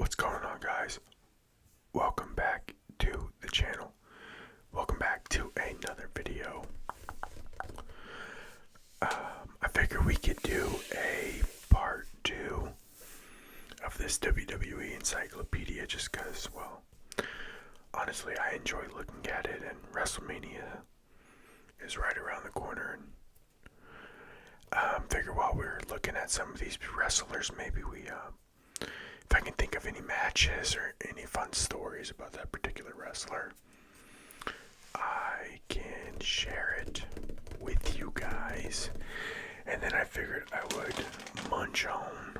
What's going on, guys? Welcome back to the channel. Welcome back to another video. I figured we could do a part 2 of this WWE Encyclopedia just because, well, honestly, I enjoy looking at it, and WrestleMania is right around the corner, and figure while we're looking at some of these wrestlers, maybe if I can think of any matches or any fun stories about that particular wrestler, I can share it with you guys. And then I figured I would munch on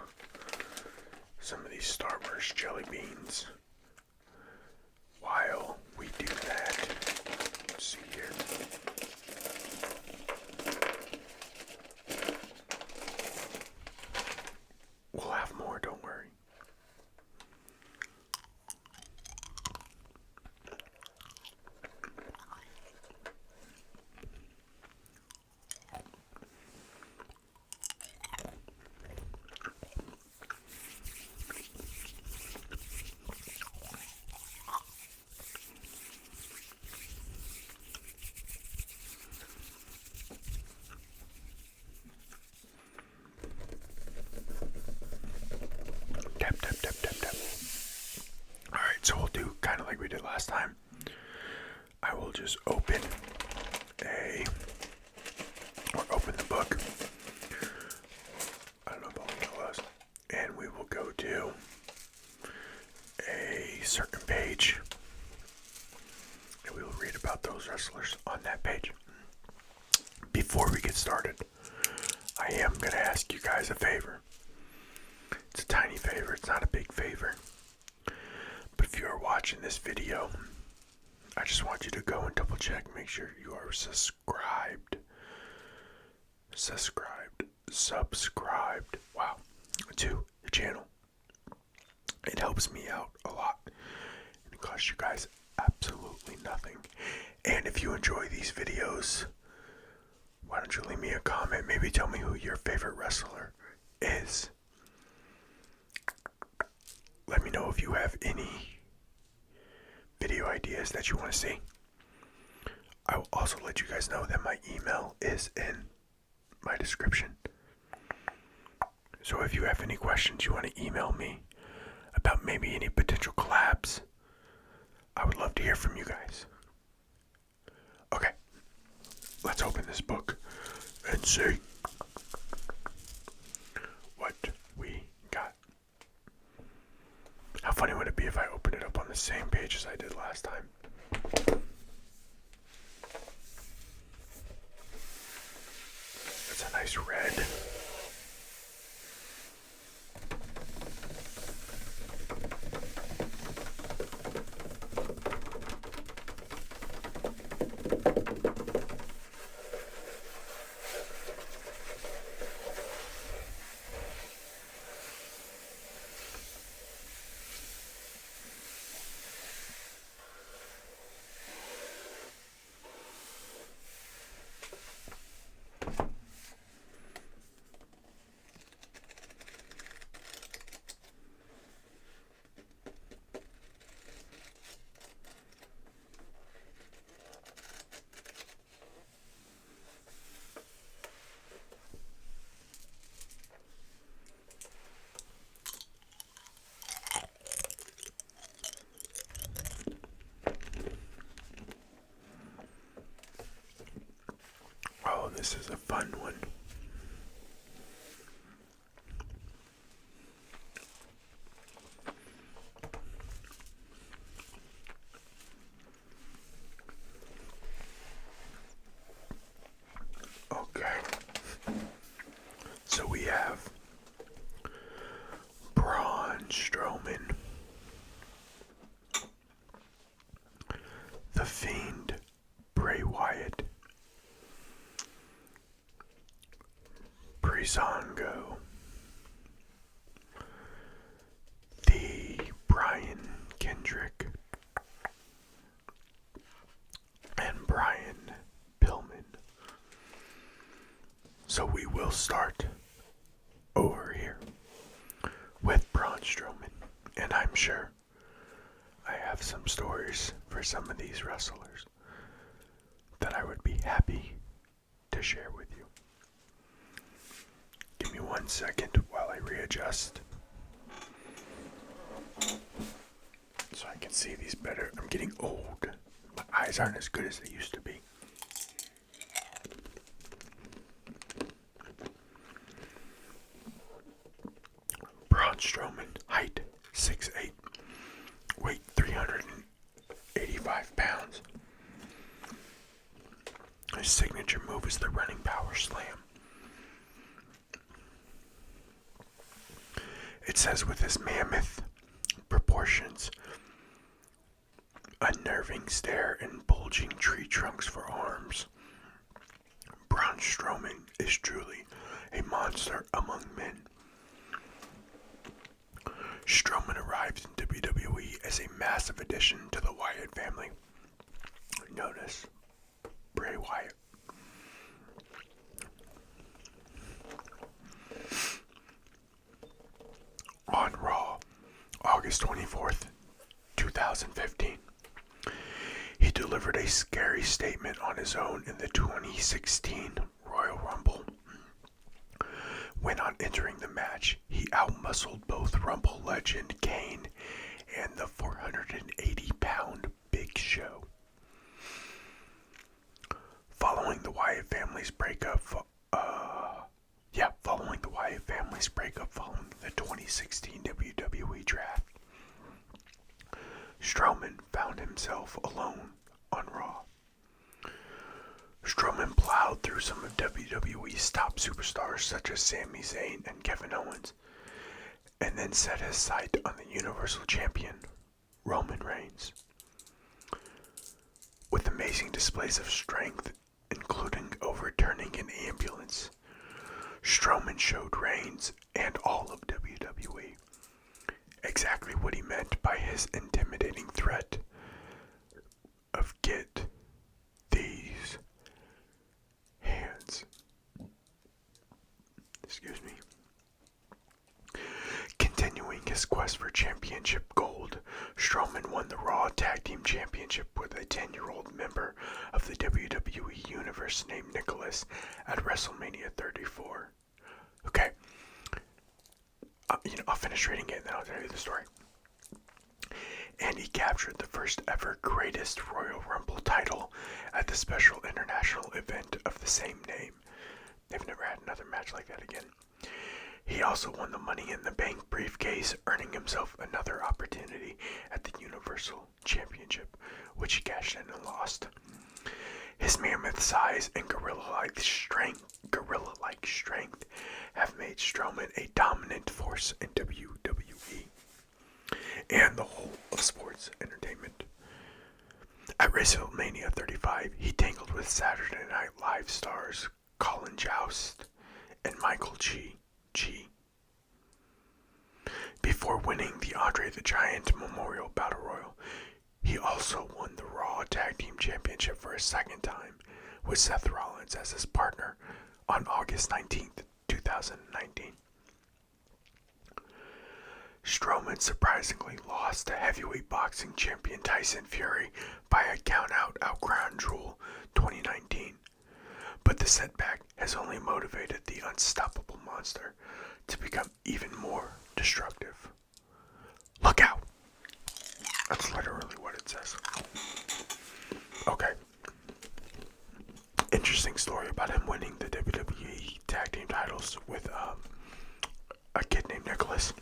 some of these Star Wars jelly beans while we do that. Let's see here. We'll have more, don't worry. Tap, tap, tap, tap, tap. Alright, so we'll do kind of like we did last time. I will just open the book. I don't know if I'll tell us. And we will go to a certain page. And we will read about those wrestlers on that page. Before we get started, I am going to ask you guys a favor. It's a tiny favor, it's not a big favor. But if you are watching this video, I just want you to go and double check, make sure you are subscribed, wow, to the channel. It helps me out a lot, and it costs you guys absolutely nothing. And if you enjoy these videos, why don't you leave me a comment, maybe tell me who your favorite wrestler is. Let me know if you have any video ideas that you want to see. I will also let you guys know that my email is in my description. So if you have any questions you want to email me about maybe any potential collabs, I would love to hear from you guys. Okay, let's open this book and see what we got. How funny would it be if I opened it up on the same page as I did last time? That's a nice red. Oh, this is a fun one. Okay. So we have Braun Strowman, the Fiend, Bray Wyatt, Breezango, the Brian Kendrick, and Brian Pillman. So we will start over here with Braun Strowman, and I'm I'm sure I have some stories for some of these wrestlers that I would be happy to share with you. Give me 1 second while I readjust so I can see these better. I'm getting old. My eyes aren't as good as they used to be. Braun Strowman, height 6'8", weight 385 pounds. His signature move is the running power slam. It says with his mammoth proportions, unnerving stare, and bulging tree trunks for arms, Braun Strowman is truly a monster among men. Strowman arrived in WWE as a massive addition to the Wyatt family, known as Bray Wyatt. On Raw, August 24th, 2015, he delivered a scary statement on his own in the 2016 Royal Rumble. When on entering the match, he outmuscled both Rumble legend Kane and the 480-pound Big Show. Following the Wyatt family's breakup, following the 2016 WWE draft, Strowman found himself alone on Raw. Strowman plowed through some of WWE's top superstars such as Sami Zayn and Kevin Owens, and then set his sight on the Universal Champion, Roman Reigns. With amazing displays of strength, including overturning an ambulance, Strowman showed Reigns and all of WWE exactly what he meant by his intimidating threat of "get these hands." Excuse me. Continuing his quest for championship gold, Strowman won the Raw Tag Team Championship with a 10-year-old member of the WWE Universe named Nicholas at WrestleMania 34. Okay. I'll finish reading it and then I'll tell you the story. And he captured the first ever Greatest Royal Rumble title at the special international event of the same name. They've never had another match like that again. He also won the Money in the Bank briefcase, earning himself another opportunity at the Universal Championship, which he cashed in and lost. His mammoth size and gorilla-like strength have made Strowman a dominant force in WWE and the whole of sports entertainment. At WrestleMania 35, he tangled with Saturday Night Live stars Colin Jost and Michael G. Before winning the Andre the Giant Memorial Battle Royal, he also won the Raw Tag Team Championship for a second time with Seth Rollins as his partner on August 19th, 2019. Strowman surprisingly lost to heavyweight boxing champion Tyson Fury by a count-out at Crown Jewel 2019. But the setback has only motivated the unstoppable monster to become even more destructive. Look out! That's literally what it says. Okay. Interesting story about him winning the WWE Tag Team titles with a kid named Nicholas.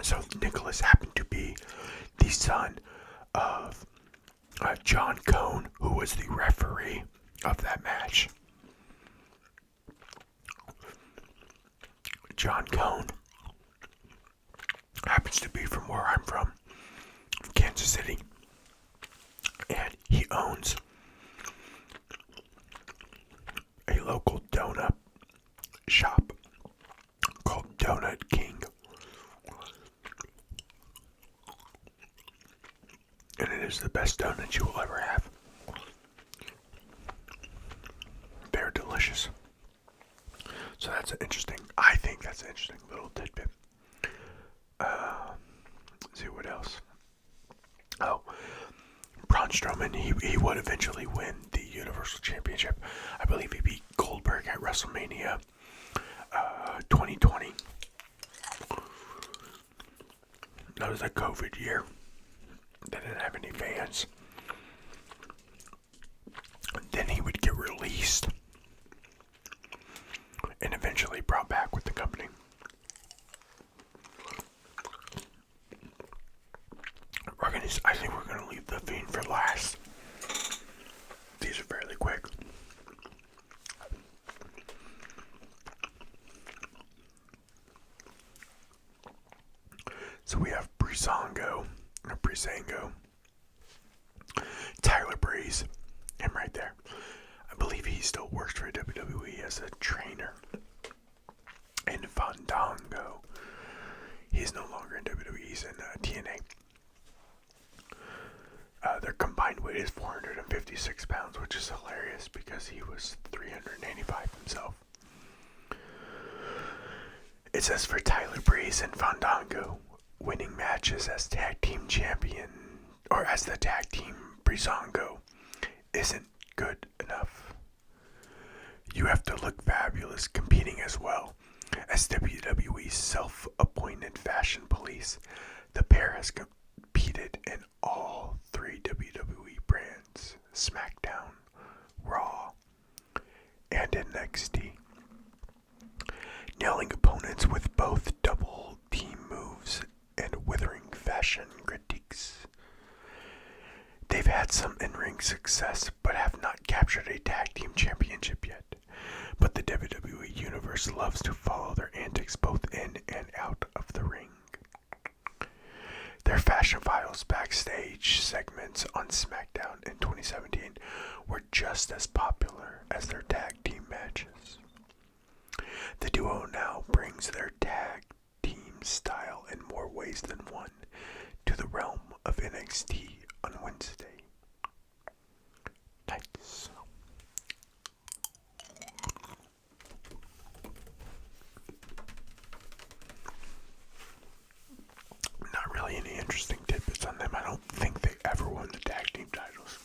So Nicholas happened to be the son of John Cone, who was the referee of that match. John Cone happens to be from where I'm from, Kansas City, and he owns a local donut shop called Donut King. And it is the best donut you will ever have. They're delicious. So I think that's an interesting little tidbit. Strowman. He would eventually win the Universal Championship. I believe he beat Goldberg at WrestleMania 2020. That was a COVID year. They didn't have any fans. Then he would get released and eventually brought back with the company. I think we're gonna leave the Fiend for last. These are fairly quick. So we have Breezango, Tyler Breeze, him right there. I believe he still works for WWE as a trainer. And Fandango, he's no longer in WWE, he's in TNA. Their combined weight is 456 pounds, which is hilarious because he was 385 himself. It says for Tyler Breeze and Fandango, winning matches as tag team champion, or as the tag team Breezango, isn't good enough. You have to look fabulous competing as well. As WWE's self-appointed fashion police, the pair has competed in all three WWE brands, SmackDown, Raw, and NXT, nailing opponents with both double team moves and withering fashion critiques. They've had some in-ring success, but have not captured a tag team championship yet. But the WWE Universe loves to follow their antics both in and out of the ring. Their Fashion Files backstage segments on SmackDown in 2017 were just as popular as their tag team matches. The duo now brings their tag team style in more ways than one to the realm of NXT on Wednesday. Nice. Not really any interesting tidbits on them. I don't think they ever won the tag team titles.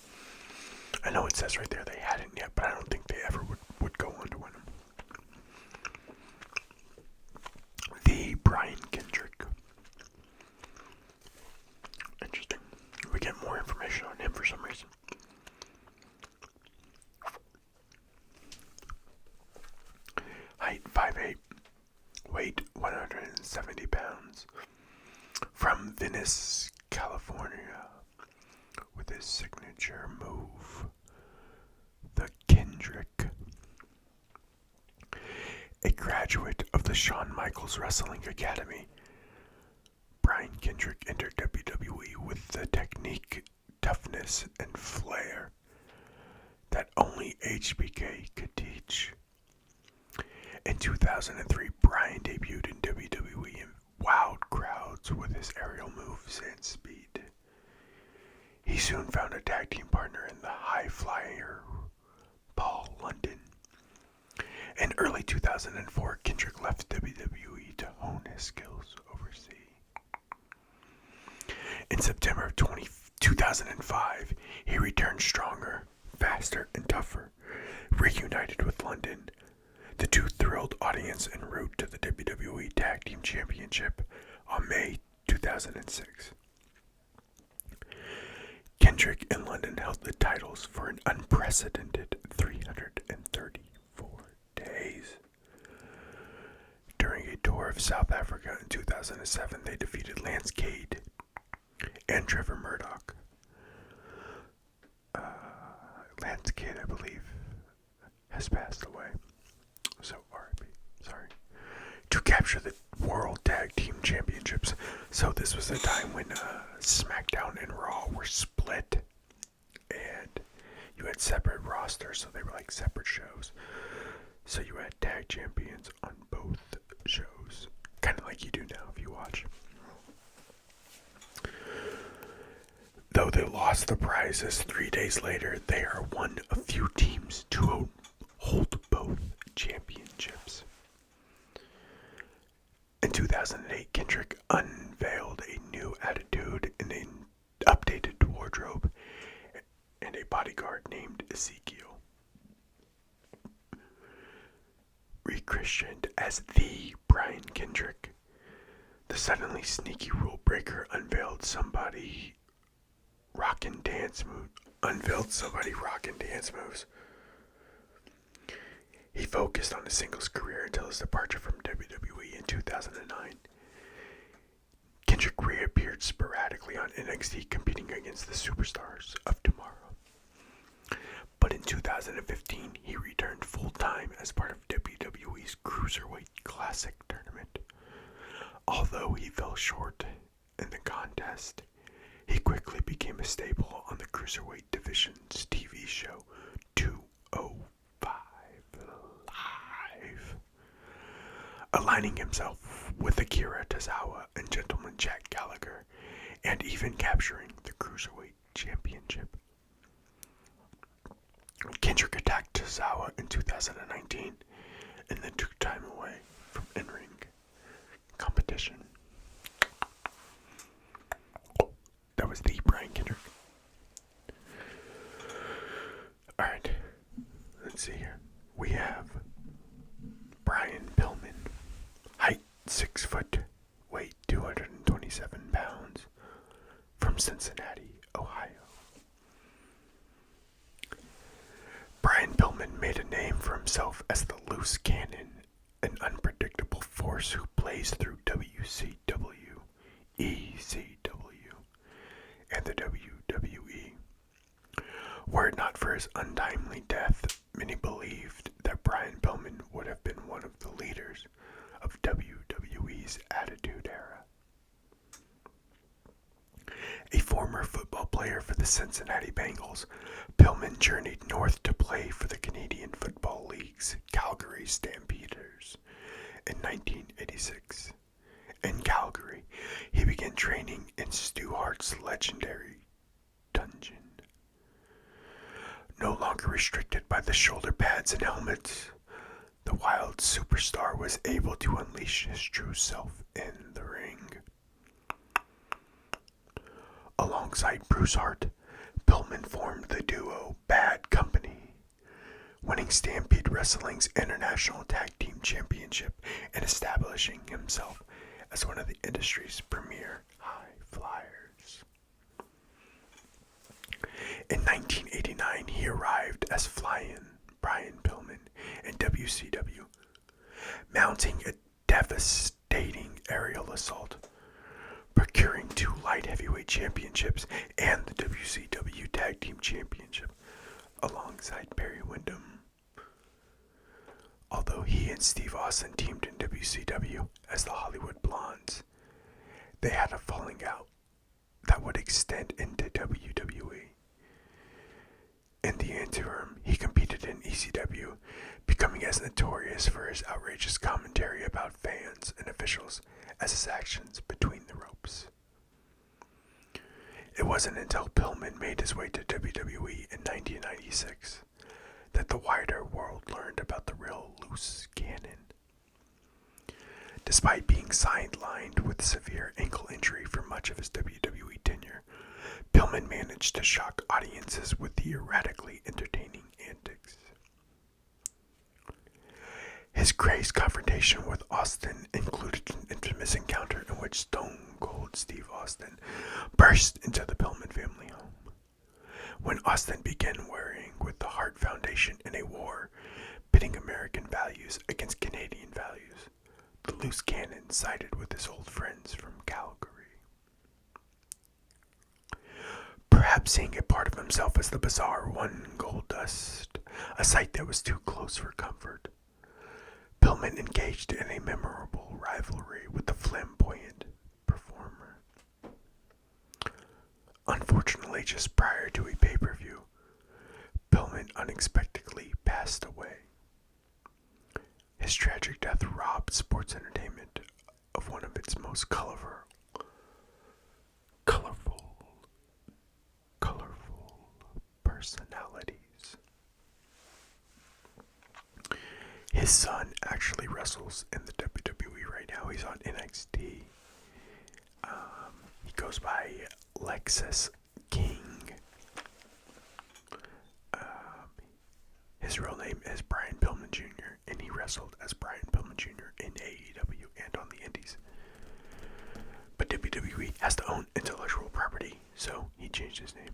I know it says right there they hadn't yet, but I don't think they ever would go on to win them. The Brian Kendrick. Interesting. We get more information on him for some reason. Height 5'8", weight 170 pounds. From Venice, California, with his signature move, the Kendrick. A graduate of the Shawn Michaels Wrestling Academy, Brian Kendrick entered WWE with the technique, toughness, and flair that only HBK could teach. In 2003, Brian debuted in WWE and wowed crowds with his aerial moves and speed. He soon found a tag team partner in the high flyer Paul London. In early 2004, Kendrick left WWE to hone his skills overseas. In September of 2005, he returned stronger, faster, and tougher, reunited with London. The two thrilled audience en route to the WWE Tag Team Championship on May 2006. Kendrick and London held the titles for an unprecedented 334 days. During a tour of South Africa in 2007, they defeated Lance Cade and Trevor Murdoch. Lance Cade, I believe, has passed away. So R.I.P. Sorry. To capture the World Tag Team Championships. So this was a time when SmackDown and Raw were split. And you had separate rosters, so they were like separate shows. So you had tag champions on both shows. Kind of like you do now if you watch. Though they lost the prizes 3 days later, they are one of few teams to hold both championships. In 2008, Kendrick unveiled a new attitude and an updated wardrobe bodyguard named Ezekiel. Rechristened as the Brian Kendrick, the suddenly sneaky rule breaker unveiled somebody rockin' dance moves. He focused on his singles career until his departure from WWE in 2009. Kendrick reappeared sporadically on NXT competing against the superstars of tomorrow. But in 2015, he returned full-time as part of WWE's Cruiserweight Classic tournament. Although he fell short in the contest, he quickly became a staple on the Cruiserweight division's TV show 205 Live, aligning himself with Akira Tozawa and Gentleman Jack Gallagher, and even capturing the Cruiserweight Championship. Kendrick attacked Tozawa in 2019 and then took time away from in-ring competition. That was the Brian Kendrick. Alright, let's see here. We have Brian Pillman, height 6 foot, weight 227 pounds, from Cincinnati, Ohio. Brian Pillman made a name for himself as the loose cannon, an unpredictable force who plays through WCW, ECW, and the WWE. Were it not for his untimely death, many believed that Brian Pillman would have been one of the leaders of WWE's Attitude Era. A former football player for the Cincinnati Bengals, Pillman journeyed north to play for the Canadian Football League's Calgary Stampeders in 1986. In Calgary, he began training in Stu Hart's legendary dungeon. No longer restricted by the shoulder pads and helmets, the wild superstar was able to unleash his true self in the ring. Alongside Bruce Hart, Pillman formed the duo Bad Company, winning Stampede Wrestling's International Tag Team Championship and establishing himself as one of the industry's premier high flyers. In 1989, he arrived as Flying Brian Pillman in WCW, mounting a devastating aerial assault, procuring 2 light heavyweight championships and the WCW Tag Team Championship alongside Barry Windham. Although he and Steve Austin teamed in WCW as the Hollywood Blondes, they had a falling out that would extend into WWE. In the interim, he competed in ECW, becoming as notorious for his outrageous commentary about fans and officials as his actions between the ropes. It wasn't until Pillman made his way to WWE in 1996 that the wider world learned about the real loose cannon. Despite being sidelined with severe ankle injury for much of his WWE tenure, Pillman managed to shock audiences with the erratically entertaining antics. His crazed confrontation with Austin included an infamous encounter in which Stone Cold Steve Austin burst into the Pillman family home. When Austin began worrying with the Hart Foundation in a war pitting American values against Canadian values, the loose cannon sided with his old friends from Calgary. Perhaps seeing a part of himself as the bizarre one Goldust, a sight that was too close for comfort, Pillman engaged in a memorable rivalry with the flamboyant performer. Unfortunately, just prior to a pay-per-view, Pillman unexpectedly passed away. His tragic death robbed sports entertainment of one of its most colorful personalities. His son actually wrestles in the WWE right now. He's on NXT. He goes by Lexus King. wrestled as Brian Pillman Jr. in AEW and on the Indies. But WWE has to own intellectual property, so he changed his name.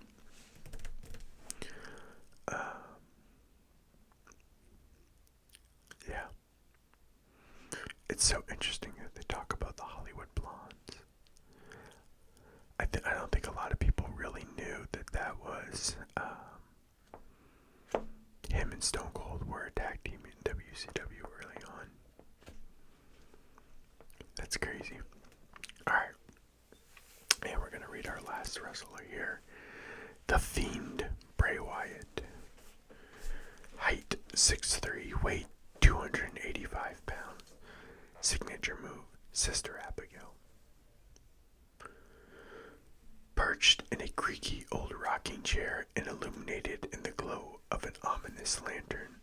Yeah. It's so interesting that they talk about the Hollywood Blondes. I don't think a lot of people really knew that was him and Stone Cold were a tag team in WCW early on. That's crazy. Alright. And we're going to read our last wrestler here. The Fiend, Bray Wyatt. Height 6'3", weight 285 pounds. Signature move, Sister Abigail. Perched in a creaky old rocking chair and illuminated in the glow of an ominous lantern,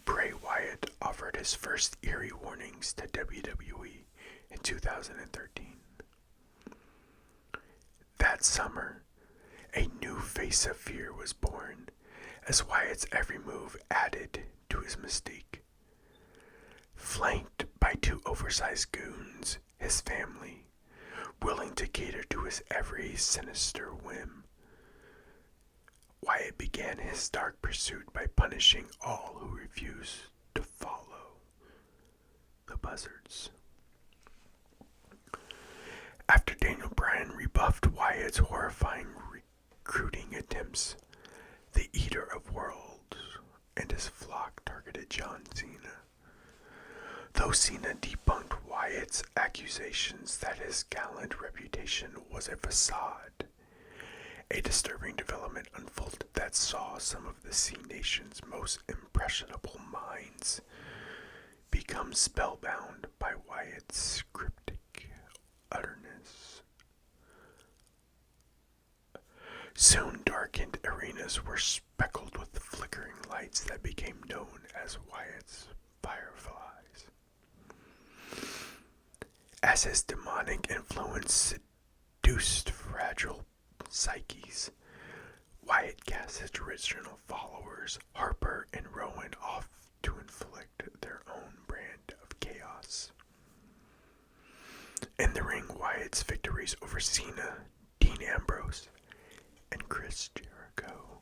Bray Wyatt offered his first eerie warnings to WWE in 2013. That summer, a new face of fear was born, as Wyatt's every move added to his mystique. Flanked by two oversized goons, his family, willing to cater to his every sinister whim, Wyatt began his dark pursuit by punishing all who refused to follow the buzzards. After Daniel Bryan rebuffed Wyatt's horrifying recruiting attempts, the Eater of Worlds and his flock targeted John Cena. Though Cena debunked Wyatt's accusations that his gallant reputation was a facade, a disturbing development unfolded that saw some of the C Nation's most impressionable minds become spellbound by Wyatt's cryptic utterness. Soon darkened arenas were speckled with flickering lights that became known as Wyatt's fireflies. As his demonic influence seduced fragile psyches, Wyatt cast his original followers, Harper and Rowan, off to inflict their own brand of chaos. In the ring, Wyatt's victories over Cena, Dean Ambrose, and Chris Jericho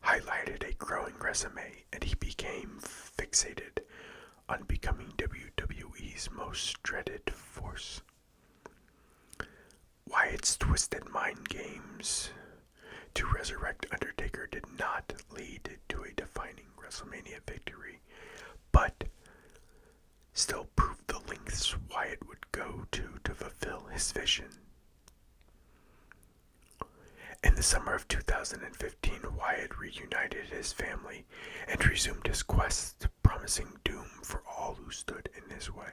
highlighted a growing resume, and he became fixated on becoming WWE's most dreaded force. Wyatt's twisted mind games to resurrect Undertaker did not lead to a defining WrestleMania victory, but still proved the lengths Wyatt would go to fulfill his vision. In the summer of 2015, Wyatt reunited his family and resumed his quest, promising doom for all who stood in his way,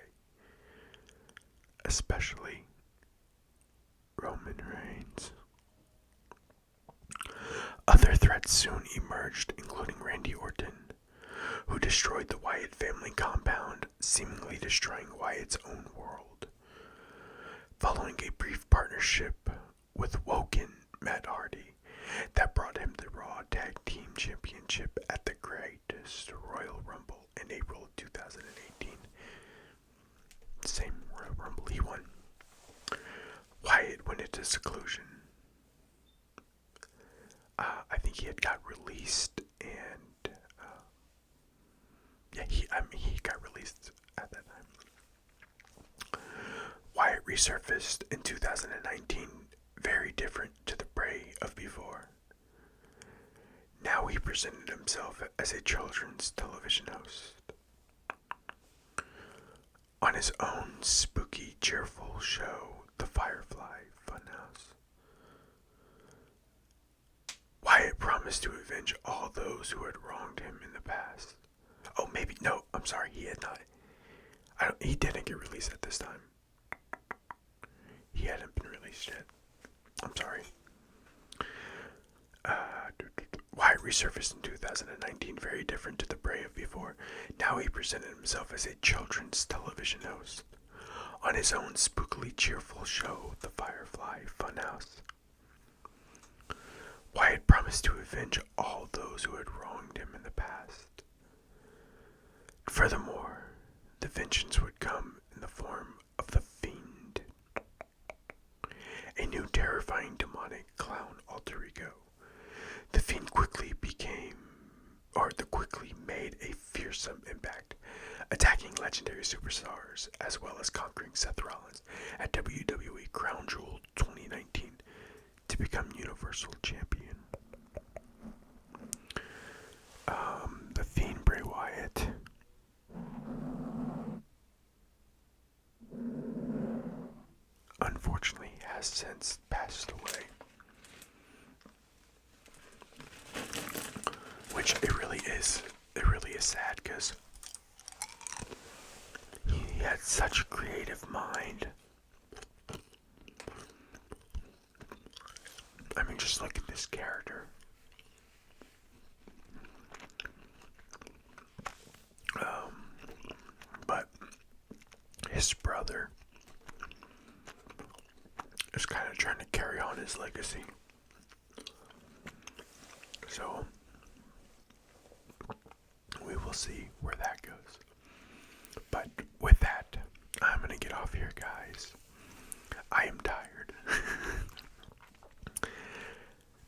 especially Roman Reigns. Other threats soon emerged, including Randy Orton, who destroyed the Wyatt family compound, seemingly destroying Wyatt's own world. Following a brief partnership with Woken Matt Hardy that brought him the Raw Tag Team Championship at the Greatest Royal Rumble in April 2018. Same Royal Rumble he won. Wyatt went into seclusion. I think he had got released, and he got released at that time. Wyatt resurfaced in 2019, very different to the Bray of before. Now he presented himself as a children's television host. On his own spooky, cheerful show, The Firefly Funhouse, Wyatt promised to avenge all those who had wronged him in the past. Oh, maybe, no, I'm sorry, he had not. He didn't get released at this time. He hadn't been released yet. I'm sorry. Wyatt resurfaced in 2019, very different to the Bray of before. Now he presented himself as a children's television host on his own spookily cheerful show, The Firefly Funhouse. Wyatt promised to avenge all those who had wronged him in the past. Furthermore, the vengeance would come in the form of the Fiend, a new terrifying demonic clown alter ego. The Fiend quickly made a fearsome impact, attacking legendary superstars as well as conquering Seth Rollins at WWE Crown Jewel 2019 to become Universal Champion. The Fiend Bray Wyatt unfortunately has since passed away, which it really is sad because he had such a creative mind. I mean, just look at this character. But his brother is kind of trying to carry on his legacy. So we will see where that goes. But with that, I'm going to get off here, guys. I am tired.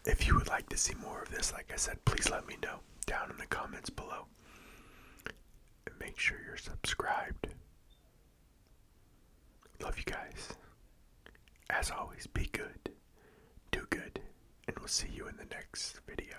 If you would like to see more of this, like I said, please let me know down in the comments below. And make sure you're subscribed. Love you guys. As always, be good, do good, and we'll see you in the next video.